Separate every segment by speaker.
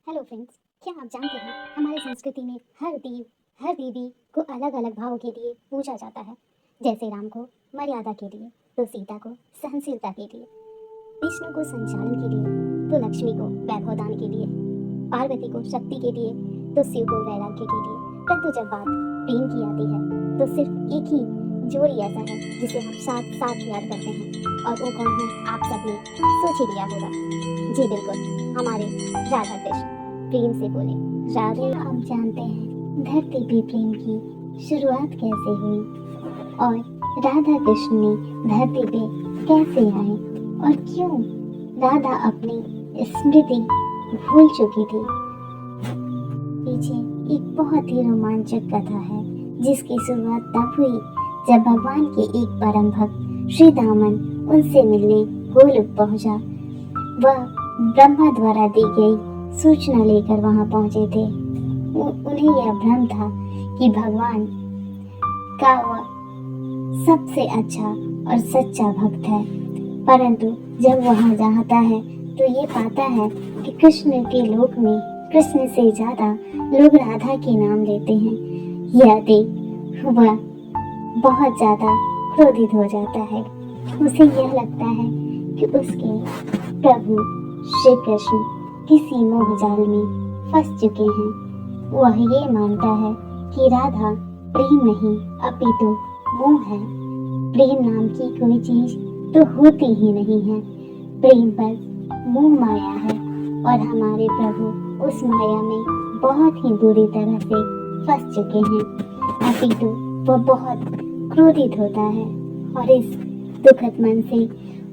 Speaker 1: Hello friends, क्या आप जानते हैं हमारी संस्कृति में हर देव हर देवी को अलग अलग भावों के लिए पूजा जाता है। जैसे राम को मर्यादा के लिए, तो सीता को सहनशीलता के लिए, विष्णु को संचालन के लिए, तो लक्ष्मी को वैभव दान के लिए, पार्वती को शक्ति के लिए, तो शिव को वैराग्य के लिए। परंतु जब बात प्रेम की आती है तो सिर्फ एक ही जोड़ी ऐसा है जिसे हम साथ साथ याद करते हैं, और वो कौन है आप सबने सोच ही लिया होगा। जी बिल्कुल, हमारे राधा कृष्ण। प्रेम से बोले राधे। हम जानते हैं धरती पे प्रेम की शुरुआत कैसे हुई और राधा कृष्ण ने धरती पे कैसे आए और क्यों राधा अपनी स्मृति भूल चुकी थी। पीछे एक बहुत ही रोमांचक कथा है जिसकी शुरुआत तब हुई जब भगवान के एक परम भक्त श्री दामन उनसे मिलने गोलोक पहुंचा। वह ब्रह्मा द्वारा दी गई सूचना लेकर वहां पहुंचे थे। उन्हें यह भ्रम था कि भगवान का वह सबसे अच्छा और सच्चा भक्त है, परंतु जब वहां जाता है तो ये पाता है कि कृष्ण के लोक में कृष्ण से ज्यादा लोग राधा के नाम लेते हैं। यह देख वह बहुत ज्यादा क्रोधित हो जाता है। उसे यह लगता है कि उसके प्रभु श्री कृष्ण किसी मोह जाल में फंस चुके हैं। वह ये मानता है कि राधा प्रेम नहीं अपितु मोह है। प्रेम नाम की कोई चीज तो होती ही नहीं है। प्रेम पर मोह माया है और हमारे प्रभु उस माया में बहुत ही बुरी तरह से फंस चुके हैं। अपितु वह बहुत क्रोधित होता है और इस दुखद मन से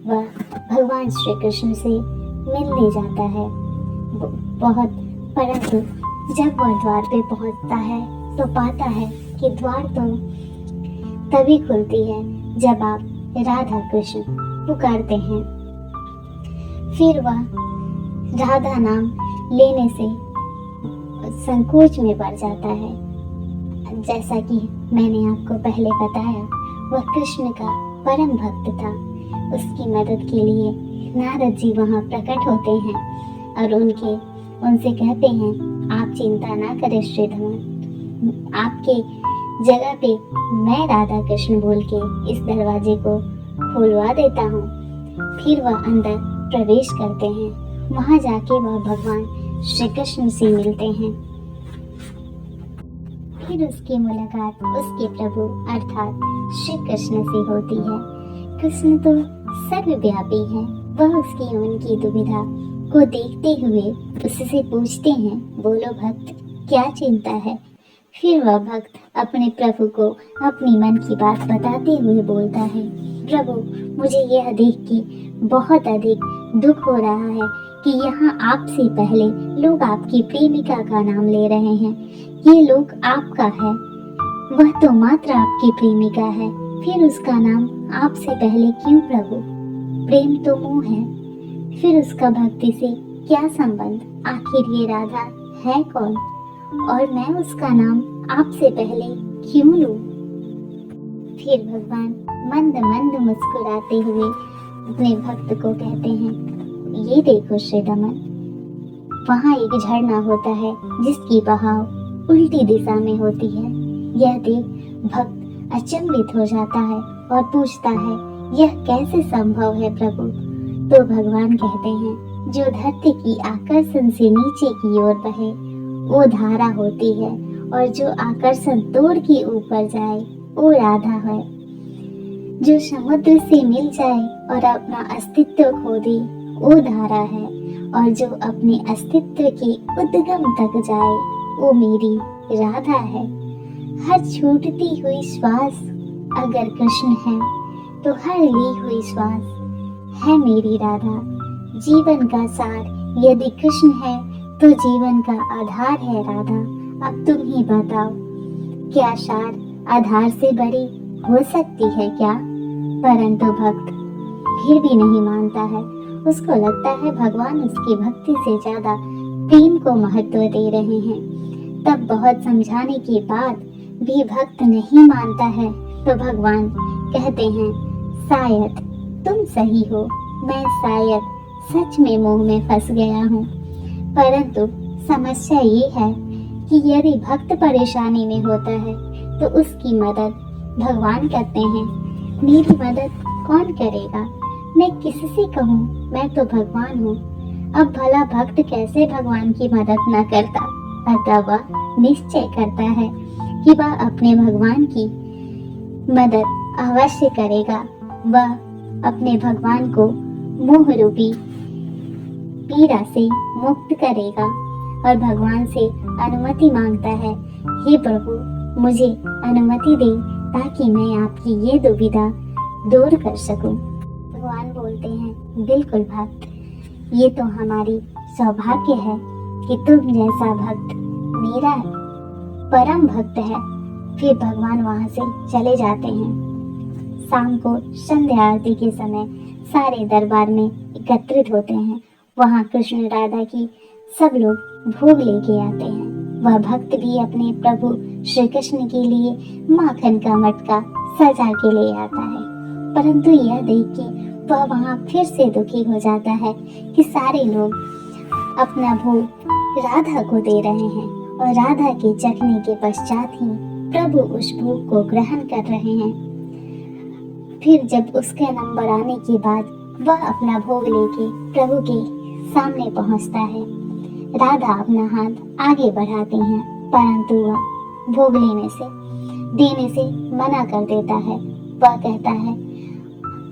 Speaker 1: वह भगवान श्री कृष्ण से मिलने जाता है बहुत। परंतु जब वह द्वार पे पहुंचता है तो पाता है कि द्वार तो तभी खुलती है जब आप राधा कृष्ण पुकारते हैं। फिर वह राधा नाम लेने से संकोच में पड़ जाता है। जैसा कि मैंने आपको पहले बताया, वह कृष्ण का परम भक्त था। उसकी मदद के लिए नारद जी वहां प्रकट होते हैं और उनसे कहते हैं, आप चिंता ना करें श्रीधवन, आपके जगह पे मैं राधा कृष्ण बोल के इस दरवाजे को खुलवा देता हूँ। फिर वह अंदर प्रवेश करते हैं। वहां जाके वह भगवान श्री कृष्ण से मिलते हैं। फिर उसकी मुलाकात उसके प्रभु अर्थात श्री कृष्ण से होती है। कृष्ण तो सर्वव्यापी है। वह उसकी उनकी दुविधा को देखते हुए उससे पूछते हैं, बोलो भक्त, क्या चिंता है। फिर वह भक्त अपने प्रभु को अपनी मन की बात बताते हुए बोलता है, प्रभु मुझे यह देख के बहुत अधिक दुख हो रहा है कि यहाँ आपसे पहले लोग आपकी प्रेमिका का नाम ले रहे हैं। ये लोग आपका है, वह तो मात्र आपकी प्रेमिका है, फिर उसका नाम आपसे पहले क्यों प्रभु। प्रेम तो मोह है, फिर उसका भक्ति से क्या संबंध। आखिर ये राधा है कौन और मैं उसका नाम आपसे पहले क्यों लूं। फिर भगवान मंद मंद मुस्कुराते हुए अपने भक्त को कहते हैं, ये देखो श्री दमन, वहाँ एक झरना होता है जिसकी बहाव उल्टी दिशा में होती है। यह देख भक्त अचंभित हो जाता है और पूछता है, यह कैसे संभव है प्रभु। तो भगवान कहते हैं, जो धरती की आकर्षण से नीचे की ओर बहे वो धारा होती है, और जो आकर्षण तोड़ के ऊपर जाए वो राधा है। जो समुद्र से मिल जाए और अपना अस्तित्व खो दे वो धारा है, और जो अपने अस्तित्व के उद्गम तक जाए वो मेरी राधा है। हर छूटती हुई श्वास अगर कृष्ण है तो हर ली हुई श्वास है मेरी राधा। जीवन का सार यदि कृष्ण है तो जीवन का आधार है राधा। अब तुम ही बताओ, क्या सार आधार से बड़ी हो सकती है क्या। परंतु भक्त फिर भी नहीं मानता है। उसको लगता है भगवान उसकी भक्ति से ज्यादा प्रेम को महत्व दे रहे हैं। तब बहुत समझाने के बाद भी भक्त नहीं मानता है तो भगवान कहते हैं, शायद तुम सही हो, मैं शायद सच में मोह में फंस गया हूँ, परंतु समस्या ये है कि यदि भक्त परेशानी में होता है तो उसकी मदद भगवान करते हैं। मेरी मदद कौन करेगा? मैं किससे कहूँ? मैं तो भगवान हूँ। अब भला भक्त कैसे भगवान की मदद न करता? अतः वह निश्चय करता है कि वह अपने भगवान की मदद अवश्य करेगा। वह अपने भगवान को मोह रूपी पीड़ा से मुक्त करेगा और भगवान से अनुमति मांगता है, हे प्रभु, मुझे अनुमति दे ताकि मैं आपकी ये दुविधा दूर कर सकूं। भगवान बोलते हैं, बिल्कुल भक्त, ये तो हमारी सौभाग्य है कि तुम जैसा भक्त मेरा परम भक्त है। फिर भगवान वहां से चले जाते हैं। शाम को संध्या आरती के समय सारे दरबार में एकत्रित होते हैं। वहां कृष्ण राधा की सब लोग भोग लेके आते हैं। वह भक्त भी अपने प्रभु श्री कृष्ण के लिए माखन का मटका सजा के ले आता है, परंतु यह देख के वह वहां फिर से दुखी हो जाता है कि सारे लोग अपना भोग राधा को दे रहे हैं और राधा के चखने के पश्चात ही प्रभु उस भोग को ग्रहण कर रहे हैं। फिर जब उसके नंबर आने के बाद वह अपना भोग लेके प्रभु के सामने पहुंचता है। राधा अपना हाथ आगे बढ़ाती हैं, परंतु वह भोग देने से मना कर देता है। वह कहता है,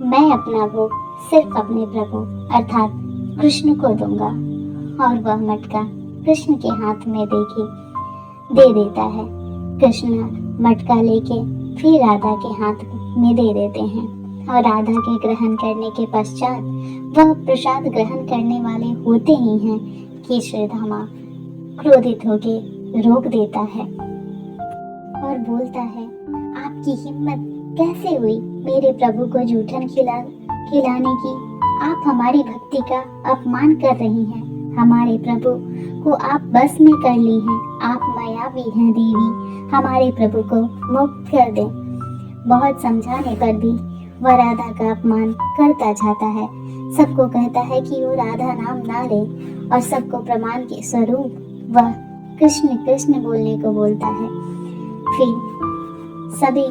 Speaker 1: मैं अपना भोग सिर्फ अपने प्रभु अर्थात कृष्ण को दूंगा, और वह मटका कृष्ण के हाथ में दे देता है। कृष्ण मटका लेके फिर राधा के हाथ में दे देते हैं और राधा के ग्रहण करने के पश्चात वह प्रसाद ग्रहण करने वाले होते ही हैं कि श्रीधामा क्रोधित होके रोक देता है और बोलता है, आपकी हिम्मत कैसे हुई मेरे प्रभु को जूठन खिलाने की? आप हमारी भक्ति का अपमान कर रही हैं। हमारे प्रभु को आप बस में कर ली हैं। आप मायावी हैं देवी, हमारे प्रभु को मुक्त कर दें। बहुत समझाने पर भी वह राधा का अपमान करता जाता है। सबको कहता है कि वो राधा नाम ना ले और सबको प्रमाण के स्वरूप वह कृष्ण कृष्ण बोलने को बोलता है। फिर सभी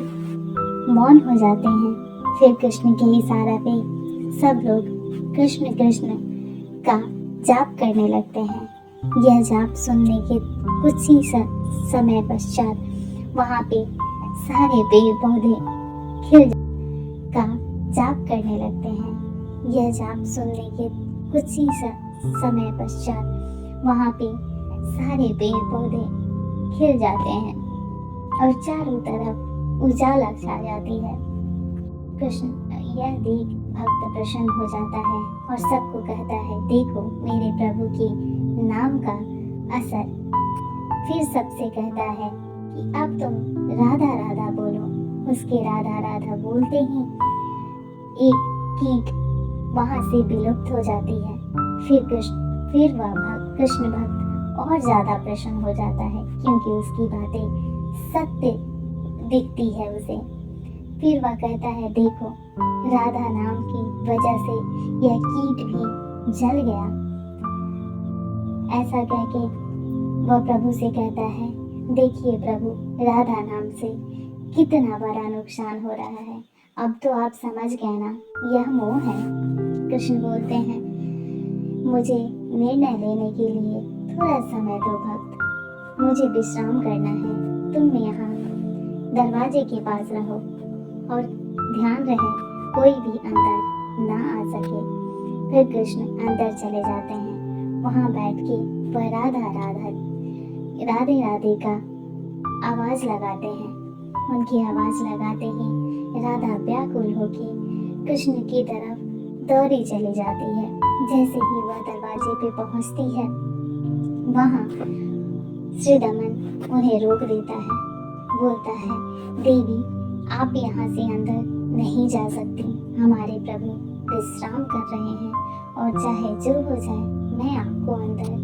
Speaker 1: मौन हो जाते हैं। फिर कृष्ण के इशारा पे सब लोग कृष्ण कृष्ण का जाप करने लगते हैं। यह जाप सुनने के कुछ ही समय पश्चात वहाँ पे सारे पेड़ पौधे खिल का जाप करने लगते हैं। यह जाप सुनने के कुछ ही समय पश्चात वहाँ पे सारे पेड़ पौधे खिल जाते हैं और चारों तरफ उजाला छा जाती है। कृष्ण यह देख भक्त प्रसन्न हो जाता है और सबको कहता है, देखो मेरे प्रभु के नाम का असर। फिर सबसे कहता है कि अब तुम राधा राधा बोलो। उसके राधा राधा बोलते ही एक कीट वहां से विलुप्त हो जाती है। फिर वह कृष्ण भक्त और ज्यादा प्रसन्न हो जाता है क्योंकि उसकी बातें सत्य दिखती है उसे। फिर वह कहता है, देखो राधा नाम की वजह से यह कीट भी जल गया। ऐसा कह के वह प्रभु से कहता है, देखिए प्रभु, राधा नाम से कितना बड़ा नुकसान हो रहा है। अब तो आप समझ गए ना, यह मोह है। कृष्ण बोलते हैं, मुझे निर्णय लेने के लिए थोड़ा समय दो भक्त, मुझे विश्राम करना है। तुम यहाँ दरवाजे के पास रहो और ध्यान रहे कोई भी अंदर ना आ सके। फिर कृष्ण अंदर चले जाते हैं। वहाँ बैठ के वह राधे राधे का आवाज लगाते हैं। उनकी आवाज लगाते ही राधा व्याकुल होके कृष्ण की तरफ दौड़ी चली जाती है। जैसे ही वह दरवाजे पे पहुंचती है, वहाँ श्री दमन उन्हें रोक देता है। बोलता है, देवी आप यहाँ से अंदर नहीं जा सकती। हमारे प्रभु विश्राम कर रहे हैं और चाहे जो हो जाए मैं आपको अंदर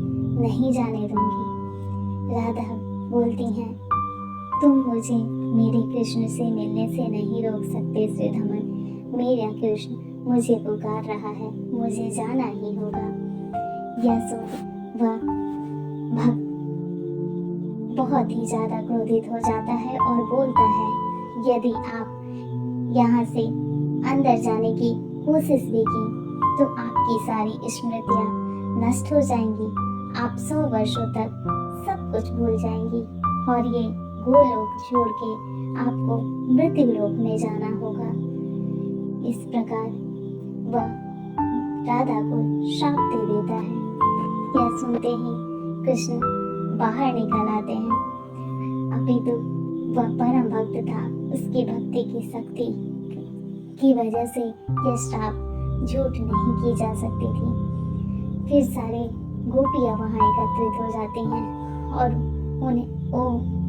Speaker 1: नहीं जाने दूंगी। राधा बोलती हैं, तुम मुझे मेरे कृष्ण से मिलने से नहीं रोक सकते श्री दमन। मेरा कृष्ण मुझे पुकार रहा है, मुझे जाना ही होगा। यह सुन वह बहुत ही ज़्यादा क्रोधित हो जाता है और बोलता है, यदि आप यहाँ से अंदर जाने की कोशिश भी की तो आपकी सारी स्मृतियाँ नष्ट हो जाएंगी। आप 100 वर्षों तक सब कुछ भूल जाएंगी और ये गोलोक छोड़ के आपको मृत्यु लोक में जाना होगा। इस प्रकार वह राधा को श्राप दे देता है। यह सुनते ही कृष्ण बाहर निकल आते हैं। अपितु वह परम भक्त था, उसकी भक्ति की शक्ति की वजह से यह श्राप झूठ नहीं की जा सकती थी। फिर सारे गोपियां वहां एकत्रित हो जाती हैं और उन्हें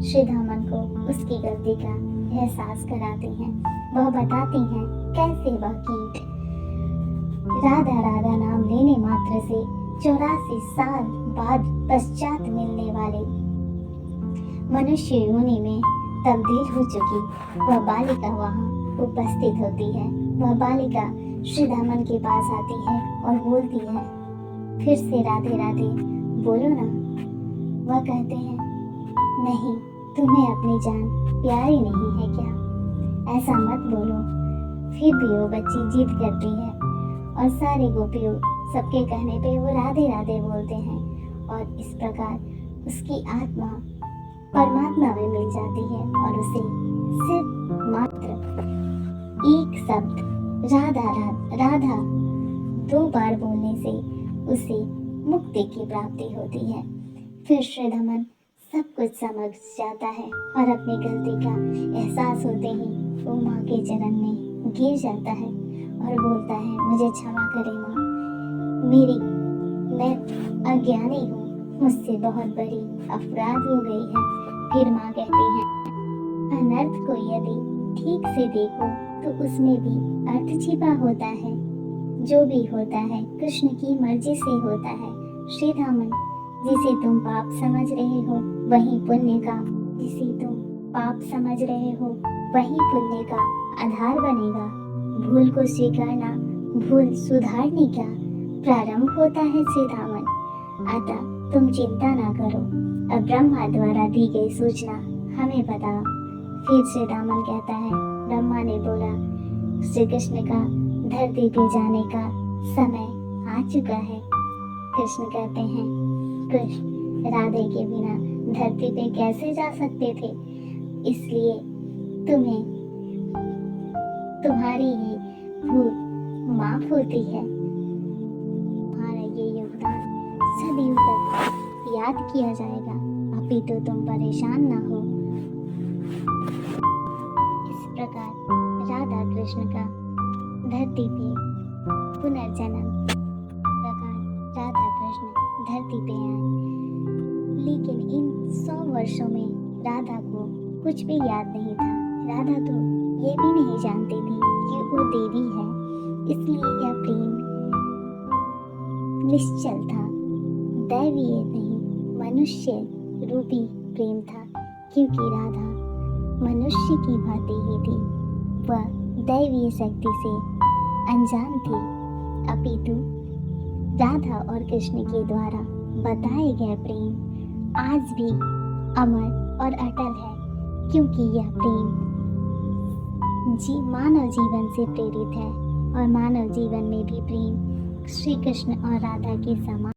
Speaker 1: श्रीधामन को उसकी गलती का एहसास कराती हैं। वह बताती हैं कैसे वह कीट राधा राधा नाम लेने मात्र से 84 साल बाद पश्चात मिलने वाले मनुष्य योनि में तब्दील हो चुकी वह बालिका वहां उपस्थित होती है। वह बालिका श्रीधामन के पास आती है और बोलती है, फिर से राधे राधे बोलो ना। वह कहते हैं, नहीं, तुम्हें अपनी जान प्यारी नहीं है क्या? ऐसा मत बोलो। फिर भी वो बच्ची जिद करती है और सारे गोपियों सबके कहने पे वो राधे राधे बोलते हैं और इस प्रकार उसकी आत्मा परमात्मा में मिल जाती है और उसे सिर्फ मात्र एक शब्द राधा राधा 2 बार बोलने से उसे मुक्ति की प्राप्ति होती है। फिर श्रीधामन सब कुछ समझ जाता है और अपनी गलती का एहसास होते ही वो माँ के चरण में गिर जाता है और बोलता है, मुझे क्षमा करें माँ, मैं अज्ञानी हूँ, मुझसे बहुत बड़ी अपराध हो गई है। फिर माँ कहती है, अनर्थ को यदि ठीक से देखो तो उसमें भी अर्थ छिपा होता है। जो भी होता है कृष्ण की मर्जी से होता है। श्रीधामन, जिसे तुम पाप समझ रहे हो वही पुण्य का आधार बनेगा। भूल को स्वीकारना भूल सुधारने का प्रारंभ होता है श्रीधामन। अतः तुम चिंता ना करो, अब ब्रह्मा द्वारा दी गई सूचना हमें बताओ। फिर श्रीधामन कहता है, ब्रह्मा ने बोला, श्री कृष्ण का धरती पे जाने का समय आ चुका है। कृष्ण कहते हैं, कृष्ण राधे के बिना धरती पे कैसे जा सकते थे? इसलिए तुम्हें तुम्हारी ये भूल माफ होती है। तुम्हारा ये योगदान सदियों तक याद किया जाएगा। अपितु तुम परेशान ना हो। इस प्रकार राधा कृष्ण का धरती पे पुनर्जन्म प्रकार राधा कृष्ण धरती पे आए। लेकिन इन 100 वर्षों में राधा को कुछ भी याद नहीं था। राधा तो ये भी नहीं जानती थी कि वो देवी है, इसलिए यह प्रेम निश्चल था, दैवीय नहीं मनुष्य रूपी प्रेम था। क्योंकि राधा मनुष्य की भांति ही थी, वह दैवीय शक्ति से अनजान थी। अपितु राधा और कृष्ण के द्वारा बताए गए प्रेम आज भी अमर और अटल है, क्योंकि यह प्रेम मानव जीवन से प्रेरित है और मानव जीवन में भी प्रेम श्री कृष्ण और राधा के समान